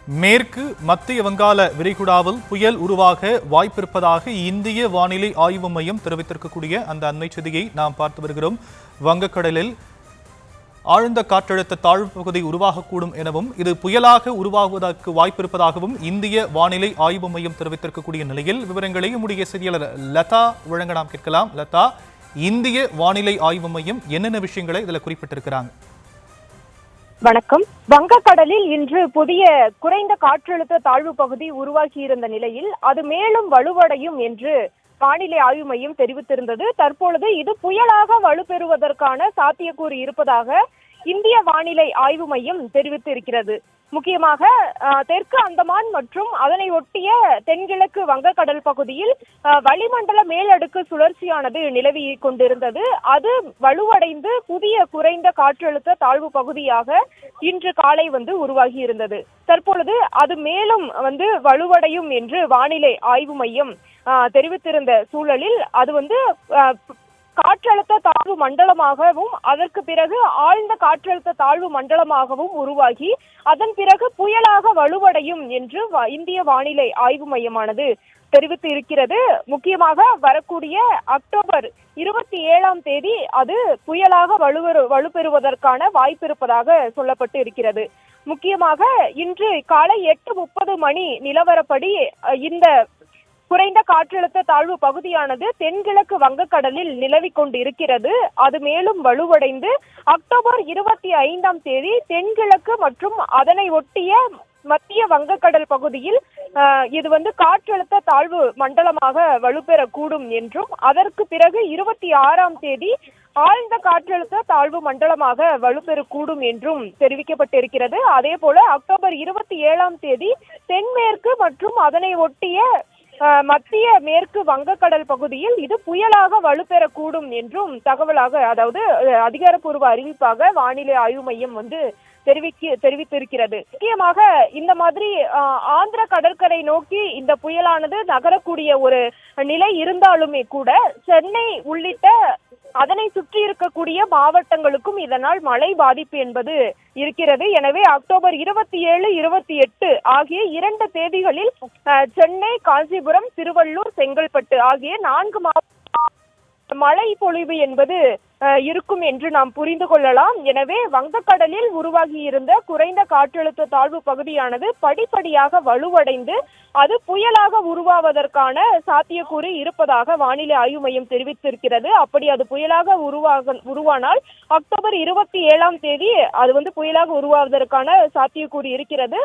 மேற்கு மத்திய வங்காள விரிகுடாவில் புயல் உருவாக வாய்ப்பிருப்பதாக இந்திய வானிலை ஆய்வு மையம் தெரிவித்திருக்கக்கூடிய அந்த அண்மை செய்தியை நாம் பார்த்து வருகிறோம். வங்கக்கடலில் ஆழ்ந்த காற்றழுத்த தாழ்வு பகுதி உருவாகக்கூடும் எனவும் இது புயலாக உருவாகுவதற்கு வாய்ப்பிருப்பதாகவும் இந்திய வானிலை ஆய்வு மையம் தெரிவித்திருக்கக்கூடிய நிலையில் விவரங்களை நம்முடைய செய்தியாளர் லதா வழங்க நாம் கேட்கலாம். லதா, இந்திய வானிலை ஆய்வு மையம் என்னென்ன விஷயங்களை இதில் குறிப்பிட்டிருக்கிறாங்க? வணக்கம். வங்கக்கடலில் இன்று புதிய குறைந்த காற்றழுத்த தாழ்வு பகுதி உருவாகியிருந்த நிலையில் அது மேலும் வலுவடையும் என்று வானிலை ஆய்வு மையம் தெரிவித்திருந்தது. தற்பொழுது இது புயலாக வலுப்பெறுவதற்கான சாத்தியக்கூறு இருப்பதாக இந்திய வானிலை ஆய்வு மையம் தெரிவித்திருக்கிறது. முக்கியமாக தெற்கு அந்தமான் மற்றும் அதனை ஒட்டிய தென்கிழக்கு வங்கக்கடல் பகுதியில் வளிமண்டல மேலடுக்கு சுழற்சியானது நிலவி கொண்டிருந்தது. அது வலுவடைந்து புதிய குறைந்த காற்றழுத்த தாழ்வு பகுதியாக இன்று காலை உருவாகி இருந்தது. தற்பொழுது அது மேலும் வலுவடையும் என்று வானிலை ஆய்வு மையம் தெரிவித்திருந்த சூழலில் அது காற்றழுத்த தாழ்வு மண்டலமாகவும் அதற்கு பிறகு ஆழ்ந்த காற்றழுத்த தாழ்வு மண்டலமாகவும் உருவாகி அதன் பிறகு புயலாக வலுவடையும் என்று இந்திய வானிலை ஆய்வு மையமானது தெரிவித்து இருக்கிறது. முக்கியமாக வரக்கூடிய அக்டோபர் 27ஆம் தேதி அது புயலாக வலுப்பெறுவதற்கான வாய்ப்பு இருப்பதாக சொல்லப்பட்டு இருக்கிறது. முக்கியமாக இன்று காலை 8:30 மணி நிலவரப்படி இந்த குறைந்த காற்றழுத்த தாழ்வு பகுதியானது தென்கிழக்கு வங்கக்கடலில் நிலவி கொண்டு இருக்கிறது. அது மேலும் வலுவடைந்து அக்டோபர் 25ஆம் தேதி தென்கிழக்கு மற்றும் அதனை ஒட்டிய மத்திய வங்கக்கடல் பகுதியில் இது காற்றழுத்த தாழ்வு மண்டலமாக வலுப்பெறக்கூடும் என்றும் அதற்கு பிறகு 26ஆம் தேதி ஆழ்ந்த காற்றழுத்த தாழ்வு மண்டலமாக வலுப்பெறக்கூடும் என்றும் தெரிவிக்கப்பட்டிருக்கிறது. அதே போல அக்டோபர் 27ஆம் தேதி தென்மேற்கு மற்றும் அதனை ஒட்டிய மத்திய மேற்கு வங்கக்கடல் பகுதியில் இது புயலாக வலுப்பெறக்கூடும் என்றும் தகவலாக, அதாவது அதிகாரப்பூர்வ அறிவிப்பாக வானிலை ஆய்வு மையம் தெரிவித்திருக்கிறது. முக்கியமாக இந்த மாதிரி ஆந்திர கடற்கரை நோக்கி இந்த புயலானது நகரக்கூடிய ஒரு நிலை இருந்தாலுமே கூட சென்னை உள்ளிட்ட அதனை சுற்றி இருக்கக்கூடிய மாவட்டங்களுக்கும் இதனால் மழை பாதிப்பு என்பது இருக்கிறது. எனவே அக்டோபர் 27, 28 ஆகிய 2 தேதிகளில் சென்னை, காஞ்சிபுரம், திருவள்ளூர், செங்கல்பட்டு ஆகிய 4 மாவட்ட மழை பொழிவு என்பது இருக்கும் என்று நாம் புரிந்து கொள்ளலாம். எனவே வங்கக்கடலில் உருவாகி இருந்த குறைந்த காற்றழுத்த தாழ்வு பகுதியானது படிப்படியாக வலுவடைந்து அது புயலாக உருவாவதற்கான சாத்தியக்கூறு இருப்பதாக வானிலை ஆய்வு மையம் தெரிவித்திருக்கிறது. அப்படி அது புயலாக உருவானால் அக்டோபர் 27ஆம் தேதி அது புயலாக உருவாவதற்கான சாத்தியக்கூறு இருக்கிறது.